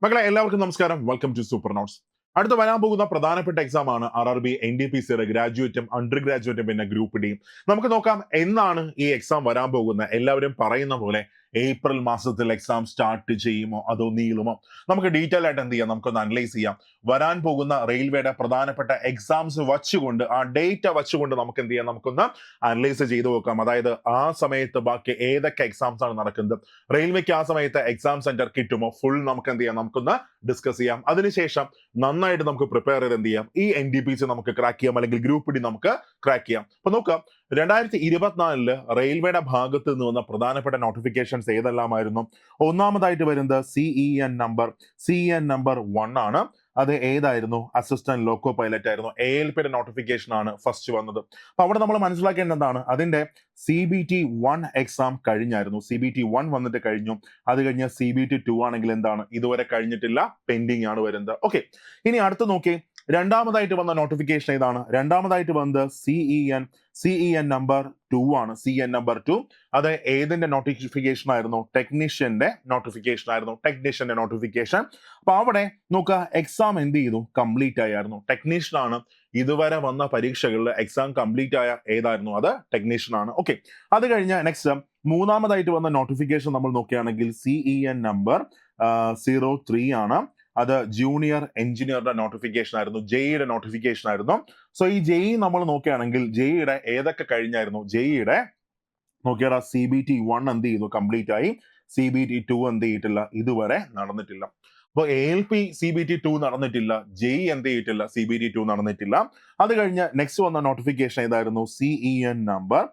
മക്കളെ എല്ലാവർക്കും നമസ്കാരം. Welcome to super notes. അടുത്ത വരാൻ പോകുന്ന പ്രധാനപ്പെട്ട എക്സാം ആണ് RRB NDPC ഗ്രാജുവേറ്റും അണ്ടർ ഗ്രാജുവേറ്റും പിന്നെ ഗ്രൂപ്പ് ഡിയും. നമുക്ക് നോക്കാം എന്നാണ് ഈ എക്സാം വരാൻ പോകുന്നത്. എല്ലാവരും പറയുന്ന പോലെ ഏപ്രിൽ മാസത്തിൽ എക്സാം സ്റ്റാർട്ട് ചെയ്യുമോ അതോ നീളുമോ? നമുക്ക് ഡീറ്റെയിൽ ആയിട്ട് എന്ത് ചെയ്യാം, നമുക്കൊന്ന് അനലൈസ് ചെയ്യാം. വരാൻ പോകുന്ന റെയിൽവേയുടെ പ്രധാനപ്പെട്ട എക്സാംസ് വച്ചുകൊണ്ട് ആ ഡേറ്റ വച്ചുകൊണ്ട് നമുക്ക് എന്ത് ചെയ്യാം, നമുക്കൊന്ന് അനലൈസ് ചെയ്ത് നോക്കാം. അതായത് ആ സമയത്ത് ബാക്കി ഏതൊക്കെ എക്സാംസ് ആണ് നടക്കുന്നത്, റെയിൽവേക്ക് ആ സമയത്ത് എക്സാം സെന്റർ കിട്ടുമോ, ഫുൾ നമുക്ക് എന്ത് ചെയ്യാം, നമുക്കൊന്ന് ഡിസ്കസ് ചെയ്യാം. അതിനുശേഷം നന്നായിട്ട് നമുക്ക് പ്രിപ്പയർ ചെയ്ത് എന്ത് ചെയ്യാം, ഈ NDPC നമുക്ക് ക്രാക്ക് ചെയ്യാം, അല്ലെങ്കിൽ ഗ്രൂപ്പ് ഡി നമുക്ക് ക്രാക്ക് ചെയ്യാം. അപ്പൊ നോക്കാം, 2024 റെയിൽവേയുടെ ഭാഗത്ത് നിന്ന് വന്ന പ്രധാനപ്പെട്ട നോട്ടിഫിക്കേഷൻസ് ഏതെല്ലാമായിരുന്നു? ഒന്നാമതായിട്ട് വരുന്നത് CEN നമ്പർ 1 ആണ്. അത് ഏതായിരുന്നു? അസിസ്റ്റന്റ് ലോക്കോ പൈലറ്റ് ആയിരുന്നു. ALPയുടെ നോട്ടിഫിക്കേഷൻ ആണ് ഫസ്റ്റ് വന്നത്. അപ്പൊ അവിടെ നമ്മൾ മനസ്സിലാക്കേണ്ടതാണ്, അതിന്റെ CBT1 എക്സാം കഴിഞ്ഞായിരുന്നു. CBT1 വന്നിട്ട് കഴിഞ്ഞു. അത് കഴിഞ്ഞ് CBT2 ആണെങ്കിൽ എന്താണ്, ഇതുവരെ കഴിഞ്ഞിട്ടില്ല, പെൻഡിങ് ആണ് വരുന്നത്. ഓക്കെ, ഇനി അടുത്ത് നോക്കി, രണ്ടാമതായിട്ട് വന്ന നോട്ടിഫിക്കേഷൻ ഏതാണ്? രണ്ടാമതായിട്ട് വന്നത് CEN നമ്പർ 2 ആണ്. CEN നമ്പർ 2 അത് ഏതിന്റെ നോട്ടിഫിക്കേഷൻ ആയിരുന്നു? ടെക്നീഷ്യന്റെ നോട്ടിഫിക്കേഷൻ ആയിരുന്നു. അപ്പൊ അവിടെ നോക്കുക, എക്സാം എന്ത് ചെയ്തു, കംപ്ലീറ്റ് ആയിരുന്നു. ടെക്നീഷ്യൻ ആണ് ഇതുവരെ വന്ന പരീക്ഷകളിൽ എക്സാം കംപ്ലീറ്റ് ആയ ഏതായിരുന്നു? അത് ടെക്നീഷ്യൻ ആണ്. ഓക്കെ, അത് കഴിഞ്ഞ് നെക്സ്റ്റ് മൂന്നാമതായിട്ട് വന്ന നോട്ടിഫിക്കേഷൻ നമ്മൾ നോക്കുകയാണെങ്കിൽ CEN നമ്പർ 03 ആണ്. അത് ജൂനിയർ എഞ്ചിനീയറുടെ നോട്ടിഫിക്കേഷൻ ആയിരുന്നു, ജെഇയുടെ നോട്ടിഫിക്കേഷൻ ആയിരുന്നു. സോ ഈ ജെഇ നമ്മൾ നോക്കുകയാണെങ്കിൽ ജെഇയുടെ ഏതൊക്കെ കഴിഞ്ഞായിരുന്നു? ജെഇയുടെ നോക്കിയാൽ CBT1 എന്ത് ചെയ്തു, കംപ്ലീറ്റ് ആയി. CBT2 എന്ത് ചെയ്തിട്ടില്ല, ഇതുവരെ നടന്നിട്ടില്ല. അപ്പോൾ ALP CBT2 നടന്നിട്ടില്ല, ജെഇ എന്ത് ചെയ്തിട്ടില്ല, CBT2 നടന്നിട്ടില്ല. അത് കഴിഞ്ഞ് നെക്സ്റ്റ് വന്ന നോട്ടിഫിക്കേഷൻ ഏതായിരുന്നു? CEN നമ്പർ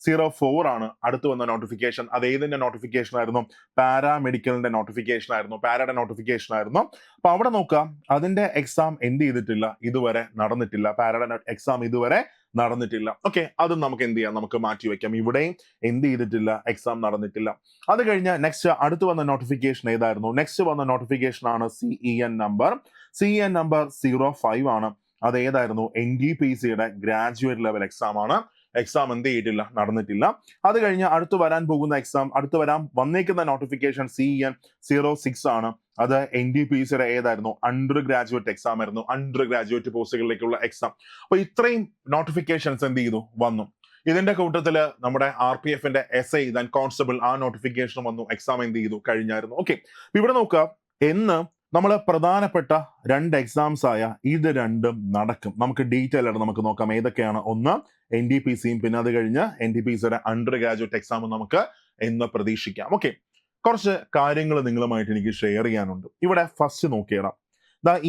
04 ആണ് അടുത്ത് വന്ന നോട്ടിഫിക്കേഷൻ. അത് ഏതിന്റെ നോട്ടിഫിക്കേഷൻ ആയിരുന്നു? പാരാമെഡിക്കലിന്റെ നോട്ടിഫിക്കേഷൻ ആയിരുന്നു. പാരയുടെ നോട്ടിഫിക്കേഷൻ ആയിരുന്നു. അപ്പൊ അവിടെ നോക്കാം, അതിന്റെ എക്സാം എന്ത് ചെയ്തിട്ടില്ല, ഇതുവരെ നടന്നിട്ടില്ല. പാരയുടെ എക്സാം ഇതുവരെ നടന്നിട്ടില്ല. ഓക്കെ, അതും നമുക്ക് എന്ത് ചെയ്യാം, നമുക്ക് മാറ്റി വെക്കാം. ഇവിടെയും എന്ത് ചെയ്തിട്ടില്ല, എക്സാം നടന്നിട്ടില്ല. അത് കഴിഞ്ഞ് നെക്സ്റ്റ് അടുത്ത് വന്ന നോട്ടിഫിക്കേഷൻ ഏതായിരുന്നു? നെക്സ്റ്റ് വന്ന നോട്ടിഫിക്കേഷൻ ആണ് CEN നമ്പർ 05 ആണ്. അത് ഏതായിരുന്നു? NDPCയുടെ ഗ്രാജുവേറ്റ് ലെവൽ എക്സാം ആണ്. എക്സാം എന്ത് ചെയ്തിട്ടില്ല, നടന്നിട്ടില്ല. അത് കഴിഞ്ഞ് അടുത്ത് വരാൻ പോകുന്ന എക്സാം, വന്നേക്കുന്ന നോട്ടിഫിക്കേഷൻ CEN 06 ആണ്. അത് NDPCയുടെ ഏതായിരുന്നു? അണ്ടർ ഗ്രാജുവേറ്റ് എക്സാം ആയിരുന്നു. അണ്ടർ ഗ്രാജുവേറ്റ് പോസ്റ്റുകളിലേക്കുള്ള എക്സാം. അപ്പൊ ഇത്രയും നോട്ടിഫിക്കേഷൻസ് എന്ത് ചെയ്തു, വന്നു. ഇതിന്റെ കൂട്ടത്തില് നമ്മുടെ RPFന്റെ SI ദാൻ കോൺസ്റ്റബിൾ ആ നോട്ടിഫിക്കേഷൻ വന്നു. എക്സാം എന്ത് ചെയ്തു, കഴിഞ്ഞായിരുന്നു. ഓക്കെ, ഇവിടെ നോക്കുക, എന്ന് നമ്മൾ പ്രധാനപ്പെട്ട രണ്ട് എക്സാംസ് ആയ ഇത് രണ്ടും നടക്കും. നമുക്ക് ഡീറ്റെയിൽ ആയിട്ട് നമുക്ക് നോക്കാം ഏതൊക്കെയാണ്. ഒന്ന് NDPCയും, പിന്നെ അത് കഴിഞ്ഞ് NDPCയുടെ അണ്ടർ ഗ്രാജുവേറ്റ് എക്സാമും നമുക്ക് എന്ന് പ്രതീക്ഷിക്കാം. ഓക്കെ, കുറച്ച് കാര്യങ്ങൾ നിങ്ങളുമായിട്ട് എനിക്ക് ഷെയർ ചെയ്യാനുണ്ട്. ഇവിടെ ഫസ്റ്റ് നോക്കിയിടാം.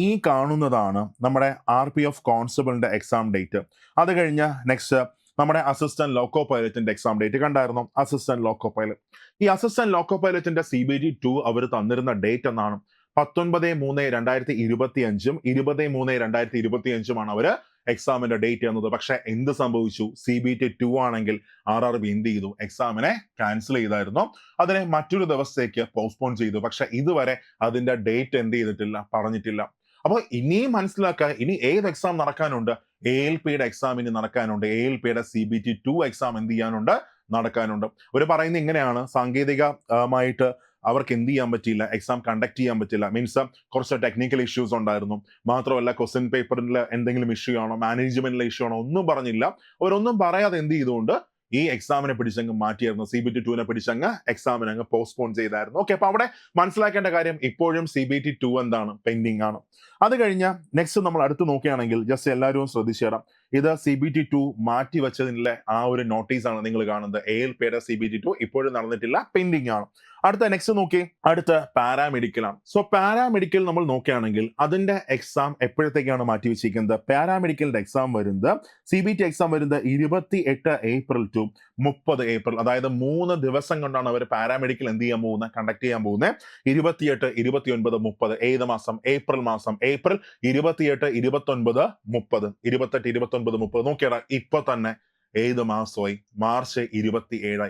ഈ കാണുന്നതാണ് നമ്മുടെ RPF കോൺസ്റ്റബിളിന്റെ എക്സാം ഡേറ്റ്. അത് കഴിഞ്ഞ് നെക്സ്റ്റ് നമ്മുടെ അസിസ്റ്റന്റ് ലോക്കോ പൈലറ്റിന്റെ എക്സാം ഡേറ്റ് കണ്ടായിരുന്നു. അസിസ്റ്റന്റ് ലോക്കോ പൈലറ്റ്, ഈ അസിസ്റ്റന്റ് ലോക്കോ പൈലറ്റിന്റെ CBT2 അവർ തന്നിരുന്ന ഡേറ്റ് എന്നാണ് 19/3/2025 20/3/2025 അവര് എക്സാമിന്റെ ഡേറ്റ് തന്നത്. പക്ഷെ എന്ത് സംഭവിച്ചു? CBT2 ആണെങ്കിൽ RRB എന്ത് ചെയ്തു, എക്സാമിനെ ക്യാൻസൽ ചെയ്തായിരുന്നു. അതിനെ മറ്റൊരു ദിവസത്തേക്ക് പോസ്റ്റ്പോൺ ചെയ്തു. പക്ഷെ ഇതുവരെ അതിന്റെ ഡേറ്റ് എന്ത് ചെയ്തിട്ടില്ല, പറഞ്ഞിട്ടില്ല. അപ്പോൾ ഇനിയും മനസ്സിലാക്കുക, ഇനി ഏത് എക്സാം നടക്കാനുണ്ട്? ALPയുടെ എക്സാം ഇനി നടക്കാനുണ്ട്. ALPയുടെ CBT2 എക്സാം എന്ത് ചെയ്യാനുണ്ട്, നടക്കാനുണ്ട്. ഒരു പറയുന്നത് ഇങ്ങനെയാണ്, സാങ്കേതികമായിട്ട് അവർക്ക് എന്ത് ചെയ്യാൻ പറ്റിയില്ല, എക്സാം കണ്ടക്ട് ചെയ്യാൻ പറ്റില്ല. മീൻസ് കുറച്ച് ടെക്നിക്കൽ ഇഷ്യൂസ് ഉണ്ടായിരുന്നു. മാത്രമല്ല ക്വസ്റ്റ്യൻ പേപ്പറിൽ എന്തെങ്കിലും ഇഷ്യൂ ആണോ, മാനേജ്മെന്റിലെ ഇഷ്യൂ ആണോ, ഒന്നും പറഞ്ഞില്ല. അവരൊന്നും പറയാതെ എന്ത് ചെയ്തുകൊണ്ട് ഈ എക്സാമിനെ പിടിച്ചങ്ങ് മാറ്റിയായിരുന്നു. CBT2 പിടിച്ചങ്ങ് എക്സാമിനെ അങ്ങ് പോസ്റ്റ്പോൺ ചെയ്തായിരുന്നു. ഓക്കെ, അപ്പൊ അവിടെ മനസ്സിലാക്കേണ്ട കാര്യം, ഇപ്പോഴും CBT2 എന്താണ്, പെൻഡിങ് ആണ്. അത് കഴിഞ്ഞ് നെക്സ്റ്റ് നമ്മൾ അടുത്ത് നോക്കുകയാണെങ്കിൽ ജസ്റ്റ് എല്ലാവരും ശ്രദ്ധിച്ചിടാം. ഇത് CBT2 മാറ്റി വെച്ചതിനുള്ള ആ ഒരു നോട്ടീസ് ആണ് നിങ്ങൾ കാണുന്നത്. ALPയുടെ CBT2 ഇപ്പോഴും നടന്നിട്ടില്ല, പെൻഡിങ് ആണ്. അടുത്ത നെക്സ്റ്റ് നോക്കി, അടുത്ത പാരാമെഡിക്കൽ ആണ്. സോ പാരാമെഡിക്കൽ നമ്മൾ നോക്കുകയാണെങ്കിൽ അതിന്റെ എക്സാം എപ്പോഴത്തേക്കാണ് മാറ്റി വെച്ചിരിക്കുന്നത്? പാരാമെഡിക്കലിന്റെ എക്സാം വരുന്നത്, CBT എക്സാം വരുന്നത് 28 ഏപ്രിൽ ടു 30 ഏപ്രിൽ, അതായത് 3 ദിവസം കൊണ്ടാണ് അവർ പാരാമെഡിക്കൽ എന്ത് ചെയ്യാൻ പോകുന്നത്, കണ്ടക്ട് ചെയ്യാൻ പോകുന്നത്. 28, 29, 30 ഏത് മാസം? ഏപ്രിൽ മാസം. ഏപ്രിൽ 28, 29, 30 28, 29, 30 നോക്കിയാൽ ഇപ്പൊ തന്നെ ഏത് മാസമായി? മാർച്ച് 27.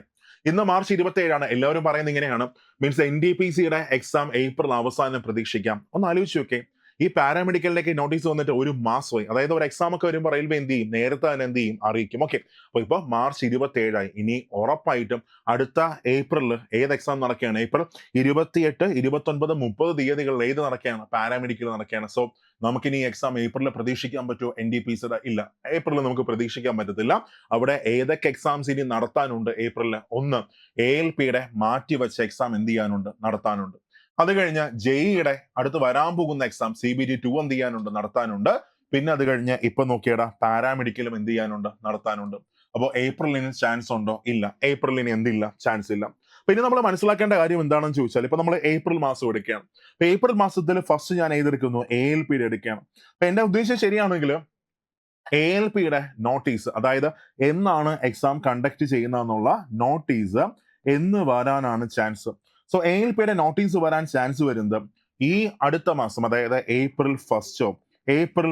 ഇന്ന് മാർച്ച് 27 എല്ലാവരും പറയുന്നത് ഇങ്ങനെയാണ്, മീൻസ് NDPCയുടെ എക്സാം ഏപ്രിൽ അവസാനം പ്രതീക്ഷിക്കാം. ഒന്ന് ആലോചിച്ച് നോക്കേ, ഈ പാരാമെഡിക്കലിലേക്ക് നോട്ടീസ് വന്നിട്ട് ഒരു മാസമായി, അതായത് ഒരു എക്സാം ഒക്കെ വരുമ്പോൾ റെയിൽവേ എന്ത് ചെയ്യും, നേരത്തെ തന്നെ എന്ത് ചെയ്യും, അറിയിക്കും. ഓക്കെ, അപ്പൊ ഇപ്പൊ മാർച്ച് 27 ഇനി ഉറപ്പായിട്ടും അടുത്ത ഏപ്രിലിൽ ഏത് എക്സാം നടക്കുകയാണ്, ഏപ്രിൽ 28, 29, 30 തീയതികളിൽ ഏത് നടക്കുകയാണ്, പാരാമെഡിക്കൽ നടക്കുകയാണ്. സോ നമുക്കിനി എക്സാം ഏപ്രിലിൽ പ്രതീക്ഷിക്കാൻ പറ്റുമോ? NDPC ഇല്ല, ഏപ്രിലിൽ നമുക്ക് പ്രതീക്ഷിക്കാൻ പറ്റത്തില്ല. അവിടെ ഏതൊക്കെ എക്സാംസ് ഇനി നടത്താനുണ്ട് ഏപ്രിലിൽ? ഒന്ന്, ALPയുടെ മാറ്റിവെച്ച എക്സാം എന്ത് ചെയ്യാനുണ്ട്, നടത്താനുണ്ട്. അത് കഴിഞ്ഞ് JEEയുടെ അടുത്ത് വരാൻ പോകുന്ന എക്സാം CBT2 എന്ത് ചെയ്യാനുണ്ട്, നടത്താനുണ്ട്. പിന്നെ അത് കഴിഞ്ഞ് ഇപ്പൊ നോക്കിയടാ പാരാമെഡിക്കലും എന്ത് ചെയ്യാനുണ്ട്, നടത്താനുണ്ട്. അപ്പോൾ ഏപ്രിലിന് ചാൻസ് ഉണ്ടോ? ഇല്ല, ഏപ്രിലിന് എന്തില്ല, ചാൻസ് ഇല്ല. പിന്നെ നമ്മൾ മനസ്സിലാക്കേണ്ട കാര്യം എന്താണെന്ന് ചോദിച്ചാൽ, ഇപ്പൊ നമ്മൾ ഏപ്രിൽ മാസം എടുക്കുകയാണ്. അപ്പൊ ഏപ്രിൽ മാസത്തിൽ ഫസ്റ്റ് ഞാൻ ഏതെടുക്കുന്നു, ALPയുടെ എടുക്കുകയാണ്. അപ്പൊ എന്റെ ഉദ്ദേശം ശരിയാണെങ്കിൽ ALPയുടെ നോട്ടീസ്, അതായത് എന്നാണ് എക്സാം കണ്ടക്ട് ചെയ്യുന്നതെന്നുള്ള നോട്ടീസ് എന്ന് വരാനാണ് ചാൻസ്. സോ ALPയുടെ നോട്ടീസ് വരാൻ ചാൻസ് വരുന്നത് ഈ അടുത്ത മാസം, അതായത് ഏപ്രിൽ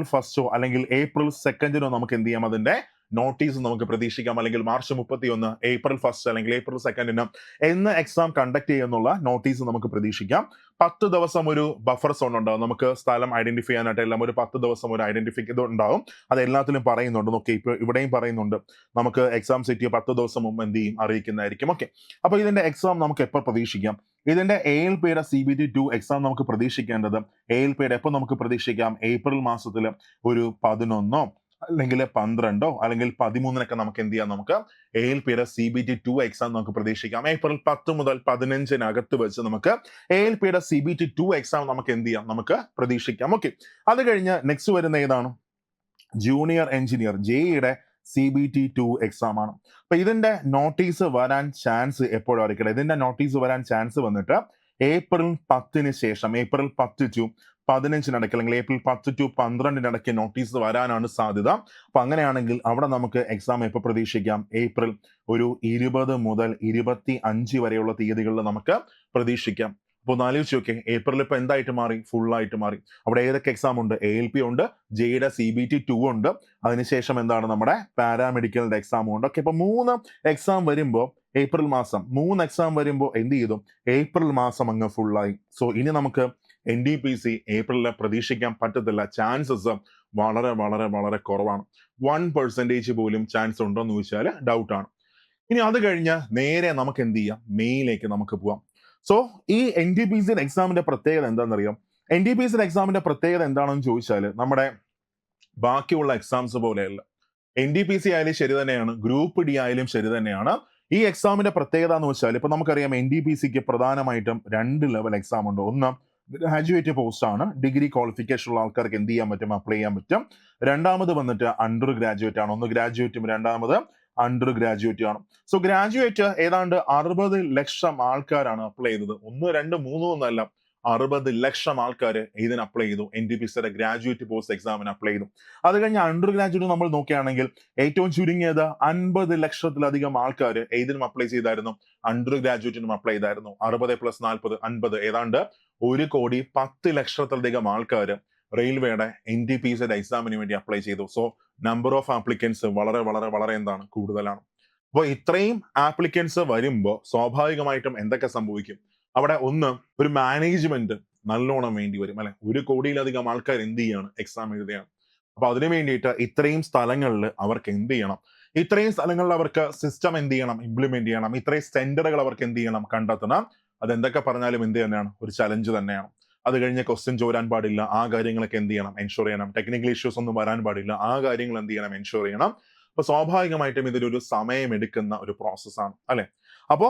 ഫസ്റ്റോ അല്ലെങ്കിൽ ഏപ്രിൽ 2 നമുക്ക് എന്ത് ചെയ്യാം, അതിന്റെ നോട്ടീസ് നമുക്ക് പ്രതീക്ഷിക്കാം. അല്ലെങ്കിൽ മാർച്ച് 31, ഏപ്രിൽ 1 അല്ലെങ്കിൽ ഏപ്രിൽ 2 എന്ന് എക്സാം കണ്ടക്ട് ചെയ്യുന്നുള്ള നോട്ടീസ് നമുക്ക് പ്രതീക്ഷിക്കാം. 10 ദിവസം ഒരു ബഫർ സോൺ ഉണ്ടാവും, നമുക്ക് സ്ഥലം ഐഡന്റിഫൈ ചെയ്യാനായിട്ട് എല്ലാം ഒരു 10 ദിവസം ഒരു ഐഡന്റിഫിക്കത് ഉണ്ടാവും. അത് എല്ലാത്തിലും പറയുന്നുണ്ട്. ഓക്കെ, ഇപ്പൊ ഇവിടെയും പറയുന്നുണ്ട്, നമുക്ക് എക്സാം സെറ്റ് 10 ദിവസം മുമ്പ് എന്ത് ചെയ്യും, അറിയിക്കുന്നതായിരിക്കും. ഓക്കെ, അപ്പൊ ഇതിന്റെ എക്സാം നമുക്ക് എപ്പോൾ പ്രതീക്ഷിക്കാം? ഇതിന്റെ ALPയുടെ CBT2 എക്സാം നമുക്ക് പ്രതീക്ഷിക്കേണ്ടത് ALPയുടെ എപ്പോൾ നമുക്ക് പ്രതീക്ഷിക്കാം? ഏപ്രിൽ മാസത്തിൽ ഒരു 11 അല്ലെങ്കിൽ 12 അല്ലെങ്കിൽ 13 നമുക്ക് എന്ത് ചെയ്യാം, നമുക്ക് ALPയുടെ CBT2 എക്സാം നമുക്ക് പ്രതീക്ഷിക്കാം. ഏപ്രിൽ 10 മുതൽ 15 വെച്ച് നമുക്ക് ALPയുടെ CBT2 എക്സാം നമുക്ക് എന്ത് ചെയ്യാം, നമുക്ക് പ്രതീക്ഷിക്കാം. ഓക്കെ, അത് കഴിഞ്ഞ് നെക്സ്റ്റ് വരുന്ന ഏതാണ്? ജൂനിയർ എഞ്ചിനീയർ JEEയുടെ CBT2 എക്സാം ആണ്. അപ്പൊ ഇതിന്റെ നോട്ടീസ് വരാൻ ചാൻസ് എപ്പോഴായിരിക്കും? ഇതിന്റെ നോട്ടീസ് വരാൻ ചാൻസ് വന്നിട്ട് ഏപ്രിൽ 10 ശേഷം, ഏപ്രിൽ 10 to 15 അല്ലെങ്കിൽ ഏപ്രിൽ 10 to 12 നോട്ടീസ് വരാനാണ് സാധ്യത. അപ്പൊ അങ്ങനെയാണെങ്കിൽ അവിടെ നമുക്ക് എക്സാം എപ്പോൾ പ്രതീക്ഷിക്കാം? ഏപ്രിൽ ഒരു 20 മുതൽ 25 വരെയുള്ള തീയതികളിൽ നമുക്ക് പ്രതീക്ഷിക്കാം. അപ്പൊ ഒന്ന് ആലോചിച്ച് നോക്കെ, ഏപ്രിൽ ഇപ്പൊ എന്തായിട്ട് മാറി? ഫുൾ ആയിട്ട് മാറി. അവിടെ ഏതൊക്കെ എക്സാം ഉണ്ട്? ALP ഉണ്ട്, JEEയുടെ CBT2 ഉണ്ട്, അതിനുശേഷം എന്താണ്, നമ്മുടെ പാരാമെഡിക്കലിന്റെ എക്സാമും ഉണ്ട്. ഓക്കെ, അപ്പൊ 3 എക്സാം വരുമ്പോൾ ഏപ്രിൽ മാസം 3 എക്സാം വരുമ്പോൾ എന്ത് ചെയ്തു? ഏപ്രിൽ മാസം അങ്ങ് ഫുള്ളായി. സോ ഇനി നമുക്ക് NDPC ഏപ്രിലിൽ പ്രതീക്ഷിക്കാൻ പറ്റത്തില്ല. ചാൻസസ് വളരെ വളരെ വളരെ കുറവാണ്. 1% പോലും ചാൻസ് ഉണ്ടോ എന്ന് ചോദിച്ചാൽ ഡൗട്ടാണ്. ഇനി അത് കഴിഞ്ഞ് നേരെ നമുക്ക് എന്ത് ചെയ്യാം? മെയിലേക്ക് നമുക്ക് പോവാം. സോ ഈ NDPC എക്സാമിന്റെ പ്രത്യേകത എന്താണെന്നറിയാം? NDPC എക്സാമിന്റെ പ്രത്യേകത എന്താണെന്ന് ചോദിച്ചാൽ, നമ്മുടെ ബാക്കിയുള്ള എക്സാംസ് പോലെയല്ല. NDPC ആയാലും ശരി തന്നെയാണ്, ഗ്രൂപ്പ് D ആയാലും ശരി തന്നെയാണ്. ഈ എക്സാമിന്റെ പ്രത്യേകത എന്ന് വെച്ചാൽ, ഇപ്പൊ നമുക്കറിയാം NDPCക്ക് പ്രധാനമായിട്ടും 2 ലെവൽ എക്സാം ഉണ്ട്. ഒന്ന് ഗ്രാജുവേറ്റ് പോസ്റ്റ് ആണ്, ഡിഗ്രി ക്വാളിഫിക്കേഷൻ ഉള്ള ആൾക്കാർക്ക് എന്ത് ചെയ്യാൻ പറ്റും? അപ്ലൈ ചെയ്യാൻ പറ്റും. രണ്ടാമത് വന്നിട്ട് അണ്ടർ ഗ്രാജുവേറ്റ് ആണ്. ഒന്ന് ഗ്രാജുവേറ്റും രണ്ടാമത് അണ്ടർ ഗ്രാജുവേറ്റ് ആണ്. സോ ഗ്രാജുവേറ്റ് ഏതാണ്ട് 60 ലക്ഷം ആൾക്കാരാണ് അപ്ലൈ ചെയ്തത്. 1, 2, 3 ഒന്നല്ല, 60 ലക്ഷം ആൾക്കാർ ഇതിന് അപ്ലൈ ചെയ്തു. NDPCയുടെ ഗ്രാജുവേറ്റ് പോസ്റ്റ് എക്സാമിന് അപ്ലൈ ചെയ്തു. അത് കഴിഞ്ഞ് അണ്ടർ ഗ്രാജുവേറ്റ് നമ്മൾ നോക്കുകയാണെങ്കിൽ ഏറ്റവും ചുരുങ്ങിയത് 50 ലക്ഷത്തിലധികം ആൾക്കാർ ഏതിനും അപ്ലൈ ചെയ്തായിരുന്നു? അണ്ടർ ഗ്രാജുവേറ്റിനും അപ്ലൈ ചെയ്തായിരുന്നു. 60 + 40 50, ഏതാണ്ട് 1,10,00,000 ആൾക്കാർ റെയിൽവേയുടെ NDPCയുടെ എക്സാമിന് വേണ്ടി അപ്ലൈ ചെയ്തു. സോ നമ്പർ ഓഫ് ആപ്ലിക്കൻസ് വളരെ വളരെ വളരെ എന്താണ്, കൂടുതലാണ്. അപ്പോൾ ഇത്രയും ആപ്ലിക്കൻസ് വരുമ്പോൾ സ്വാഭാവികമായിട്ടും എന്തൊക്കെ സംഭവിക്കും? അവിടെ ഒന്ന്, ഒരു മാനേജ്മെന്റ് നല്ലോണം വേണ്ടി വരും, അല്ലെ? 1 കോടിയിലധികം ആൾക്കാർ എന്ത് ചെയ്യാണ്? എക്സാം എഴുതുകയാണ്. അപ്പൊ അതിനു വേണ്ടിയിട്ട് ഇത്രയും സ്ഥലങ്ങളിൽ അവർക്ക് എന്ത് ചെയ്യണം? ഇത്രയും സ്ഥലങ്ങളിൽ അവർക്ക് സിസ്റ്റം എന്ത് ചെയ്യണം? ഇംപ്ലിമെന്റ് ചെയ്യണം. ഇത്രയും സെന്ററുകൾ അവർക്ക് എന്ത് ചെയ്യണം? കണ്ടെത്തണം. അതെന്തൊക്കെ പറഞ്ഞാലും എന്ത് തന്നെയാണ്? ഒരു ചലഞ്ച് തന്നെയാണ്. അത് കഴിഞ്ഞ് ക്വസ്റ്റ്യൻ ചോരാൻ പാടില്ല, ആ കാര്യങ്ങളൊക്കെ എന്ത് ചെയ്യണം? എൻഷുർ ചെയ്യണം. ടെക്നിക്കൽ ഇഷ്യൂസ് ഒന്നും വരാൻ പാടില്ല, ആ കാര്യങ്ങൾ എന്ത് ചെയ്യണം? എൻഷുർ ചെയ്യണം. അപ്പൊ സ്വാഭാവികമായിട്ടും ഇതൊരു സമയം എടുക്കുന്ന ഒരു പ്രോസസ്സാണ്, അല്ലെ? അപ്പോ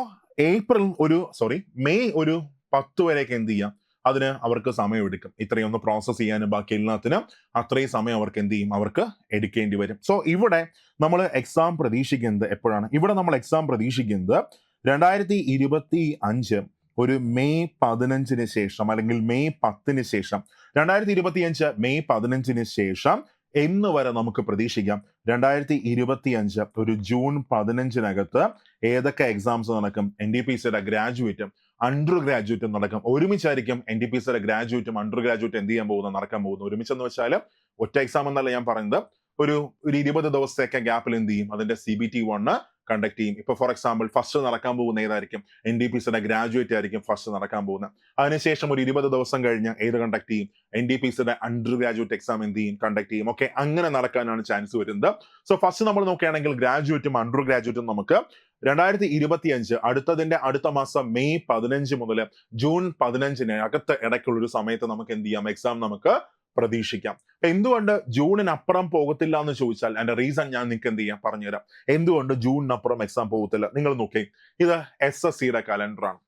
മെയ് ഒരു 10 വരെയൊക്കെ എന്ത് ചെയ്യാം? അതിന് അവർക്ക് സമയം എടുക്കും. ഇത്രയും ഒന്ന് പ്രോസസ് ചെയ്യാനും ബാക്കി എല്ലാത്തിനും അത്രയും സമയം അവർക്ക് എന്ത് ചെയ്യും? അവർക്ക് എടുക്കേണ്ടി വരും. സോ ഇവിടെ നമ്മൾ എക്സാം പ്രതീക്ഷിക്കുന്നത് എപ്പോഴാണ്? ഇവിടെ നമ്മൾ എക്സാം പ്രതീക്ഷിക്കുന്നത് 2025 ഒരു മെയ് 15 ശേഷം അല്ലെങ്കിൽ മെയ് 10 ശേഷം, 2025 മെയ് 15 ശേഷം എന്ന് വരെ നമുക്ക് പ്രതീക്ഷിക്കാം. 2025 ഒരു ജൂൺ 15 ഏതൊക്കെ എക്സാംസ് നടക്കും? NDPCയുടെ ഗ്രാജുവേറ്റും അണ്ടർ ഗ്രാജുവേറ്റും നടക്കും. ഒരുമിച്ചായിരിക്കും NDPCയുടെ ഗ്രാജുവേറ്റും അണ്ടർ ഗ്രാജുവേറ്റും എന്ത് ചെയ്യാൻ പോകുന്നത്? നടക്കാൻ പോകുന്നു. ഒരുമിച്ചെന്ന് വെച്ചാൽ ഒറ്റ എക്സാം എന്നല്ല ഞാൻ പറയുന്നത്, ഒരു 20 ദിവസത്തേക്ക് ഗ്യാപ്പിൽ എന്ത് ചെയ്യും? അതിന്റെ CBT1 കണ്ടക്ട് ചെയ്യും. ഇപ്പൊ ഫോർ എക്സാമ്പിൾ ഫസ്റ്റ് നടക്കാൻ പോകുന്ന ഏതായിരിക്കും? NDPCയുടെ ഗ്രാജുവേറ്റ് ആയിരിക്കും ഫസ്റ്റ് നടക്കാൻ പോകുന്നത്. അതിനുശേഷം ഒരു 20 ദിവസം കഴിഞ്ഞ് ഏത് കണ്ടക്ട് ചെയ്യും? NDPCയുടെ അണ്ടർ ഗ്രാജുവേറ്റ് എക്സാം എന്ത് ചെയ്യും? കണ്ടക്ട് ചെയ്യും. ഓക്കെ, അങ്ങനെ നടക്കാനാണ് ചാൻസ് വരുന്നത്. സോ ഫസ്റ്റ് നമ്മൾ നോക്കുകയാണെങ്കിൽ ഗ്രാജുവേറ്റും അണ്ടർ ഗ്രാജുവേറ്റും നമുക്ക് 2025 അടുത്ത മാസം മെയ് 15 മുതൽ ജൂൺ 15 അകത്ത് ഇടയ്ക്കുള്ള ഒരു സമയത്ത് നമുക്ക് എന്ത് ചെയ്യാം? എക്സാം നമുക്ക് പ്രതീക്ഷിക്കാം. എന്തുകൊണ്ട് ജൂണിനപ്പുറം പോകത്തില്ല എന്ന് ചോദിച്ചാൽ അതിന്റെ റീസൺ ഞാൻ നിങ്ങൾക്ക് എന്ത് ചെയ്യാം? പറഞ്ഞുതരാം. എന്തുകൊണ്ട് ജൂണിനപ്പുറം എക്സാം പോകത്തില്ല? നിങ്ങൾ നോക്കേ, ഇത് SSCയുടെ കലണ്ടറാണ്.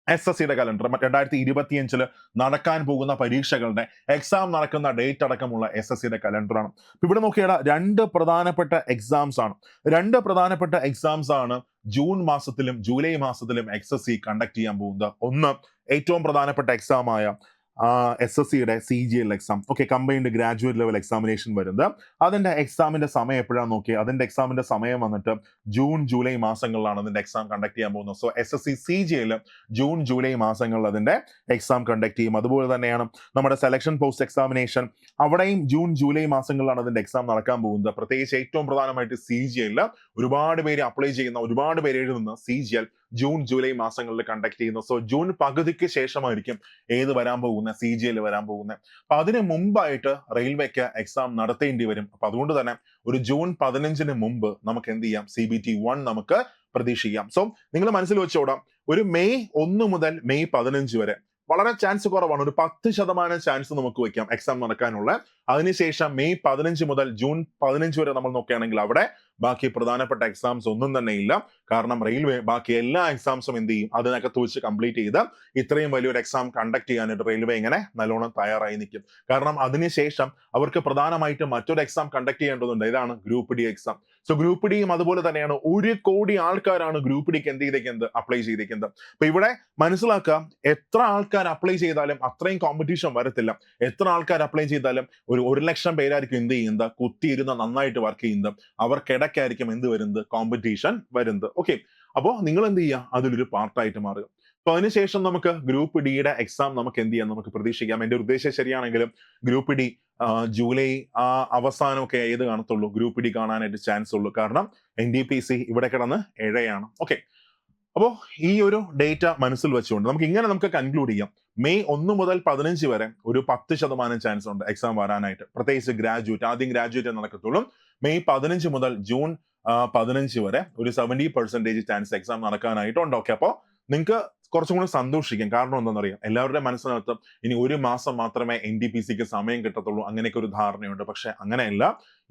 SSCയുടെ കലണ്ടർ 2025 നടക്കാൻ പോകുന്ന പരീക്ഷകളുടെ എക്സാം നടക്കുന്ന ഡേറ്റ് അടക്കമുള്ള SSCയുടെ കലണ്ടറാണ്. ഇവിടെ നോക്കിയാൽ രണ്ട് പ്രധാനപ്പെട്ട എക്സാംസ് ആണ് ജൂൺ മാസത്തിലും ജൂലൈ മാസത്തിലും SSC കണ്ടക്ട് ചെയ്യാൻ പോകുന്നത്. ഒന്ന്, ഏറ്റവും പ്രധാനപ്പെട്ട എക്സാം ആയ SSCയുടെ CGL exam, okay, combined graduate level examination വരുന്നത്. അതിന്റെ എക്സാമിന്റെ സമയം എപ്പോഴാണ് നോക്കിയത്? അതിന്റെ എക്സാമിന്റെ സമയം വന്നിട്ട് ജൂൺ ജൂലൈ മാസങ്ങളിലാണ് അതിന്റെ എക്സാം കണ്ടക്ട് ചെയ്യാൻ പോകുന്നത്. So SSC CGL June July മാസങ്ങളിൽ അതിന്റെ എക്സാം കണ്ടക്ട് ചെയ്യും. അതുപോലെ തന്നെയാണ് നമ്മുടെ സെലക്ഷൻ പോസ്റ്റ് എക്സാമിനേഷൻ, അവിടെയും ജൂൺ ജൂലൈ മാസങ്ങളിലാണ് അതിന്റെ എക്സാം നടക്കാൻ പോകുന്നത്. പ്രത്യേകിച്ച് ഏറ്റവും പ്രധാനമായിട്ട് CGL ഒരുപാട് പേര് അപ്ലൈ ചെയ്യുന്ന, ഒരുപാട് പേര് എഴുതുന്ന CGL ജൂൺ ജൂലൈ മാസങ്ങളിൽ കണ്ടക്ട് ചെയ്യുന്നു. സോ ജൂൺ പകുതിക്ക് ശേഷമായിരിക്കും ഏത് വരാൻ പോകുന്നത്? CGL വരാൻ പോകുന്നത്. അപ്പൊ അതിന് മുമ്പായിട്ട് റെയിൽവേക്ക് എക്സാം നടത്തേണ്ടി വരും. അപ്പൊ അതുകൊണ്ട് തന്നെ ഒരു ജൂൺ 15 മുമ്പ് നമുക്ക് എന്ത് ചെയ്യാം? CBT 1 നമുക്ക് പ്രതീക്ഷിക്കാം. സോ നിങ്ങൾ മനസ്സിൽ വെച്ചോടാം, ഒരു മെയ് 1 മുതൽ മെയ് 15 വരെ വളരെ ചാൻസ് കുറവാണ്. ഒരു 10% ചാൻസ് നമുക്ക് വെക്കാം എക്സാം നടക്കാനുള്ള. അതിനുശേഷം മെയ് 15 മുതൽ ജൂൺ 15 വരെ നമ്മൾ നോക്കുകയാണെങ്കിൽ അവിടെ ബാക്കി പ്രധാനപ്പെട്ട എക്സാംസ് ഒന്നും തന്നെ ഇല്ല. കാരണം റെയിൽവേ ബാക്കി എല്ലാ എക്സാംസും എന്ത് ചെയ്യും? അതിനകത്ത് വെച്ച് കംപ്ലീറ്റ് ചെയ്ത് ഇത്രയും വലിയൊരു എക്സാം കണ്ടക്ട് ചെയ്യാനായിട്ട് റെയിൽവേ ഇങ്ങനെ നല്ലോണം തയ്യാറായി നിൽക്കും. കാരണം അതിനുശേഷം അവർക്ക് പ്രധാനമായിട്ടും മറ്റൊരു എക്സാം കണ്ടക്ട് ചെയ്യേണ്ടതുണ്ട്. ഇതാണ് group D exam. So group ഡിയും അതുപോലെ തന്നെയാണ്. 1 കോടി ആൾക്കാരാണ് ഗ്രൂപ്പ് ഡിക്ക് എന്ത് ചെയ്തേക്കുന്നത്? അപ്ലൈ ചെയ്തേക്കുന്നത്. അപ്പൊ ഇവിടെ മനസ്സിലാക്കുക, എത്ര ആൾക്കാർ അപ്ലൈ ചെയ്താലും അത്രയും കോമ്പറ്റീഷൻ വരത്തില്ല. എത്ര ആൾക്കാർ അപ്ലൈ ചെയ്താലും ഒരു 1 ലക്ഷം പേരായിരിക്കും എന്ത് ചെയ്യുന്നത്? കുത്തിയിരുന്ന് നന്നായിട്ട് വർക്ക് ചെയ്യുന്നത്. അവർക്കിടയ്ക്കായിരിക്കും എന്ത് വരുന്നത്? കോമ്പറ്റീഷൻ വരുന്നത്. ഓക്കെ, അപ്പോ നിങ്ങൾ എന്ത് ചെയ്യുക? അതിലൊരു പാർട്ടായിട്ട് മാറുക. അപ്പൊ അതിനുശേഷം നമുക്ക് ഗ്രൂപ്പ് ഡിയുടെ എക്സാം നമുക്ക് എന്ത് ചെയ്യാം? നമുക്ക് പ്രതീക്ഷിക്കാം. എന്റെ ഉദ്ദേശം ശരിയാണെങ്കിലും ഗ്രൂപ്പ് ഡി ജൂലൈ അവസാനമൊക്കെ ഏത് കാണത്തുള്ളൂ? ഗ്രൂപ്പ് ഡി കാണാനായിട്ട് ചാൻസ് ഉള്ളൂ. കാരണം NDPC ഇവിടെ കിടന്ന് ഇഴയാണ്. ഓക്കെ, അപ്പോ ഈ ഒരു ഡേറ്റ മനസ്സിൽ വെച്ചുകൊണ്ട് നമുക്ക് കൺക്ലൂഡ് ചെയ്യാം. മെയ് 1 മുതൽ 15 വരെ ഒരു 10% ചാൻസ് ഉണ്ട് എക്സാം വരാനായിട്ട്. പ്രത്യേകിച്ച് ആദ്യം ഗ്രാജുവേറ്റ് നടക്കത്തുള്ളൂ. മെയ് 15 മുതൽ ജൂൺ 15 വരെ ഒരു 70% ചാൻസ് എക്സാം നടക്കാനായിട്ടുണ്ട്. ഓക്കെ, അപ്പോ നിങ്ങൾക്ക് കുറച്ചും കൂടി സന്തോഷിക്കാം. കാരണം എന്താണെന്നറിയാം, എല്ലാവരുടെ മനസ്സിനകത്ത് ഇനി 1 മാസം മാത്രമേ NDPCക്ക് സമയം കിട്ടത്തുള്ളൂ, അങ്ങനെയൊക്കെ ഒരു ധാരണയുണ്ട്. പക്ഷെ അങ്ങനെയല്ല.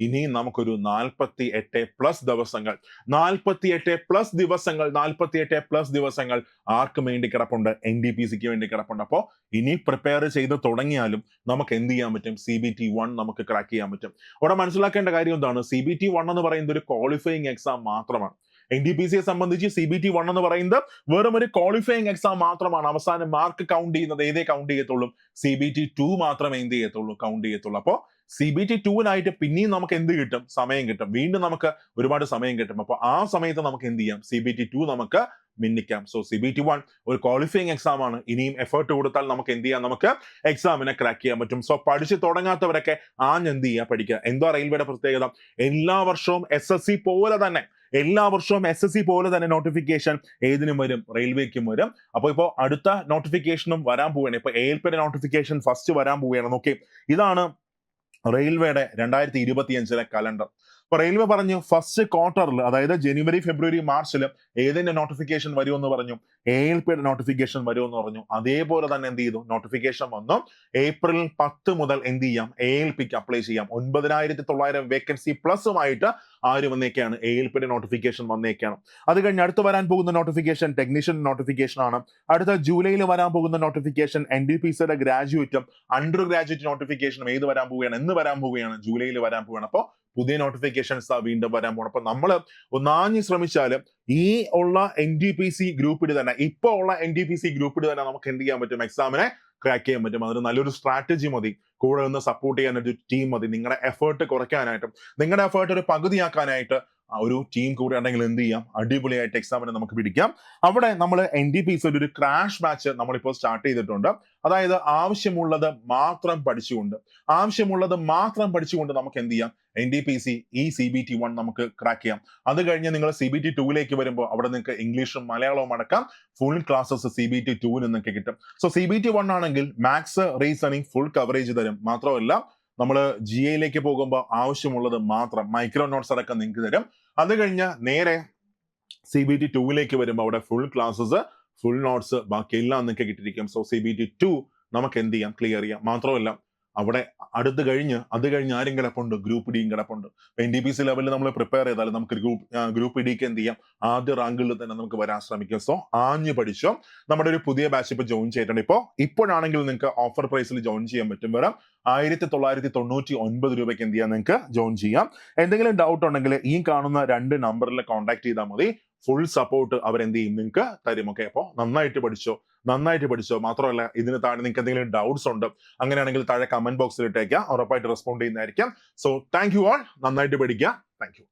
ഇനിയും നമുക്കൊരു 48+ ദിവസങ്ങൾ 48+ ദിവസങ്ങൾ ആർക്കും വേണ്ടി കിടപ്പുണ്ട്? NDPCക്ക് വേണ്ടി കിടപ്പുണ്ട്. അപ്പോൾ ഇനി പ്രിപ്പയർ ചെയ്ത് തുടങ്ങിയാലും നമുക്ക് എന്ത് ചെയ്യാൻ പറ്റും? CBT 1 നമുക്ക് ക്രാക്ക് ചെയ്യാൻ പറ്റും. അവിടെ മനസ്സിലാക്കേണ്ട കാര്യം എന്താണ്? CBT 1 എന്ന് പറയുന്നത് ഒരു ക്വാളിഫയിങ് എക്സാം മാത്രമാണ്. NDPCയെ സംബന്ധിച്ച് CBT 1 എന്ന് പറയുന്നത് വെറും ഒരു ക്വാളിഫയിങ് എക്സാം മാത്രമാണ്. അവസാനം മാർക്ക് കൗണ്ട് ചെയ്യുന്നത് ഏതേ കൗണ്ട് ചെയ്യത്തുള്ളൂ? CBT 2 മാത്രമേ എന്ത് ചെയ്യത്തുള്ളൂ? കൗണ്ട് ചെയ്യത്തുള്ളൂ. അപ്പോൾ CBT 2-നായിട്ട് പിന്നെയും നമുക്ക് എന്ത് കിട്ടും? സമയം കിട്ടും. വീണ്ടും നമുക്ക് ഒരുപാട് സമയം കിട്ടും. അപ്പൊ ആ സമയത്ത് നമുക്ക് എന്ത് ചെയ്യാം? CBT 2 നമുക്ക് മിന്നിക്കാം. സോ CBT 1 ഒരു ക്വാളിഫയിങ് എക്സാം ആണ്. ഇനിയും എഫേർട്ട് കൊടുത്താൽ നമുക്ക് എന്ത് ചെയ്യാം? നമുക്ക് എക്സാമിനെ ക്രാക്ക് ചെയ്യാൻ പറ്റും. സോ പഠിച്ച് തുടങ്ങാത്തവരൊക്കെ എന്ത് ചെയ്യുക? പഠിക്കുക. എന്താ റെയിൽവേയുടെ പ്രത്യേകത? എല്ലാ വർഷവും SSC പോലെ തന്നെ നോട്ടിഫിക്കേഷൻ ഏതിനും വരും? റെയിൽവേക്കും വരും. അപ്പോൾ ഇപ്പോൾ അടുത്ത നോട്ടിഫിക്കേഷനും വരാൻ പോവുകയാണ്. ഇപ്പൊ ALPയുടെ നോട്ടിഫിക്കേഷൻ ഫസ്റ്റ് വരാൻ പോവുകയാണ്. ഓക്കെ, ഇതാണ് റെയിൽവേയുടെ 2025 കലണ്ടർ. അപ്പൊ റെയിൽവേ പറഞ്ഞു ഫസ്റ്റ് ക്വാർട്ടറിൽ, അതായത് ജനുവരി, ഫെബ്രുവരി, മാർച്ചിൽ ഏതിന്റെ നോട്ടിഫിക്കേഷൻ വരുമെന്ന് പറഞ്ഞു? ALPയുടെ നോട്ടിഫിക്കേഷൻ വരുമെന്ന് പറഞ്ഞു. അതേപോലെ തന്നെ എന്ത് ചെയ്തു? നോട്ടിഫിക്കേഷൻ വന്നു. ഏപ്രിൽ 10 മുതൽ എന്ത് ചെയ്യാം? ALPക്ക് അപ്ലൈ ചെയ്യാം. 9,900 വേക്കൻസി പ്ലസുമായിട്ട് വന്നേക്കാണ്? ALPയുടെ നോട്ടിഫിക്കേഷൻ വന്നേക്കാണ്. അത് കഴിഞ്ഞ് അടുത്ത് വരാൻ പോകുന്ന നോട്ടിഫിക്കേഷൻ ടെക്നീഷ്യൻ നോട്ടിഫിക്കേഷൻ ആണ്. അടുത്ത ജൂലൈയിൽ വരാൻ പോകുന്ന നോട്ടിഫിക്കേഷൻ NDPCയുടെ ഗ്രാജുവേറ്റും അണ്ടർ ഗ്രാജുവേറ്റ് നോട്ടിഫിക്കേഷനും എന്ന് വരാൻ പോവുകയാണ്? ജൂലൈയിൽ വരാൻ പോവുകയാണ്. അപ്പോൾ പുതിയ നോട്ടിഫിക്കേഷൻസ് വീണ്ടും വരാൻ പോകണം. അപ്പൊ നമ്മൾ ഒന്നാഞ്ഞ് ശ്രമിച്ചാൽ ഈ ഉള്ള NDPC ഗ്രൂപ്പിൽ തന്നെ, ഇപ്പോൾ ഉള്ള NDPC ഗ്രൂപ്പിൽ തന്നെ നമുക്ക് എന്ത് ചെയ്യാൻ പറ്റും? എക്സാമിനെ ക്രാക്ക് ചെയ്യാൻ പറ്റും. അതിന് നല്ലൊരു സ്ട്രാറ്റജി മതി, കൂടെ നിന്ന് സപ്പോർട്ട് ചെയ്യാൻ ഒരു ടീം മതി. നിങ്ങളുടെ എഫേർട്ട് കുറയ്ക്കാനായിട്ടും നിങ്ങളുടെ എഫേർട്ട് ഒരു പകുതിയാക്കാനായിട്ട് ഒരു ടീം കൂടെ ഉണ്ടെങ്കിൽ എന്ത് ചെയ്യാം, അടിപൊളിയായിട്ട് എക്സാമിനെ നമുക്ക് പിടിക്കാം. അവിടെ നമ്മൾ NDPC ഒരു ക്രാഷ് ബാച്ച് നമ്മളിപ്പോൾ സ്റ്റാർട്ട് ചെയ്തിട്ടുണ്ട്. അതായത് ആവശ്യമുള്ളത് മാത്രം പഠിച്ചുകൊണ്ട് നമുക്ക് എന്ത് ചെയ്യാം, NDPC ഈ CBT1 നമുക്ക് ക്രാക്ക് ചെയ്യാം. അത് കഴിഞ്ഞ് നിങ്ങൾ CBT2ലേക്ക് വരുമ്പോൾ അവിടെ നിങ്ങൾക്ക് ഇംഗ്ലീഷും മലയാളവും അടക്കം ഫുൾ ക്ലാസ്സസ് CBT2 നിങ്ങൾക്ക് കിട്ടും. സോ CBT1 ആണെങ്കിൽ മാത്സ് റീസണിങ് ഫുൾ കവറേജ് തരും. മാത്രമല്ല നമ്മൾ GAയിലേക്ക് പോകുമ്പോൾ ആവശ്യമുള്ളത് മാത്രം മൈക്രോ നോട്ട്സ് അടക്കം നിങ്ങൾക്ക് തരും. അത് കഴിഞ്ഞ് നേരെ CBT2ലേക്ക് വരുമ്പോൾ അവിടെ ഫുൾ ക്ലാസ്സസ്, ഫുൾ നോട്ട്സ്, ബാക്കിയെല്ലാം നിങ്ങൾക്ക് കിട്ടിയിരിക്കും. സോ CBT2 നമുക്ക് എന്ത് ചെയ്യാം, ക്ലിയർ ചെയ്യാം. മാത്രമല്ല അവിടെ അത് കഴിഞ്ഞ് ആരും കിടപ്പുണ്ട്, ഗ്രൂപ്പ് ഡിയും കിടപ്പുണ്ട്. NDPC ലെവലിൽ നമ്മൾ പ്രിപ്പയർ ചെയ്താൽ നമുക്ക് ഗ്രൂപ്പ് ഡിക്ക് എന്ത് ചെയ്യാം, ആദ്യ റാങ്കിൽ തന്നെ നമുക്ക് വരാൻ ശ്രമിക്കാം. സോ ആഞ്ഞു പഠിച്ചോ. നമ്മുടെ ഒരു പുതിയ ബാച്ച് ഇപ്പോൾ ജോയിൻ ചെയ്തിട്ടുണ്ട്. ഇപ്പോഴാണെങ്കിൽ നിങ്ങൾക്ക് ഓഫർ പ്രൈസിൽ ജോയിൻ ചെയ്യാൻ പറ്റും. വെറും 1999 രൂപയ്ക്ക് എന്ത് ചെയ്യാം, നിങ്ങൾക്ക് ജോയിൻ ചെയ്യാം. എന്തെങ്കിലും ഡൗട്ട് ഉണ്ടെങ്കിൽ ഈ കാണുന്ന 2 നമ്പറിൽ കോൺടാക്ട് ചെയ്താൽ മതി. ഫുൾ സപ്പോർട്ട് അവരെന്ത് ചെയ്യും, നിങ്ങൾക്ക് തരും. ഓക്കെ, അപ്പോൾ നന്നായിട്ട് പഠിച്ചോ. മാത്രമല്ല ഇതിന് താഴെ നിങ്ങൾക്ക് എന്തെങ്കിലും ഡൗട്ട്സ് ഉണ്ട്, അങ്ങനെയാണെങ്കിൽ താഴെ കമന്റ് ബോക്സിൽ ഇട്ടേക്കാം, ഉറപ്പായിട്ട് റെസ്പോണ്ട് ചെയ്യുന്നതായിരിക്കും. സോ താങ്ക് യു ആൾ, നന്നായിട്ട് പഠിക്കുക. Thank you.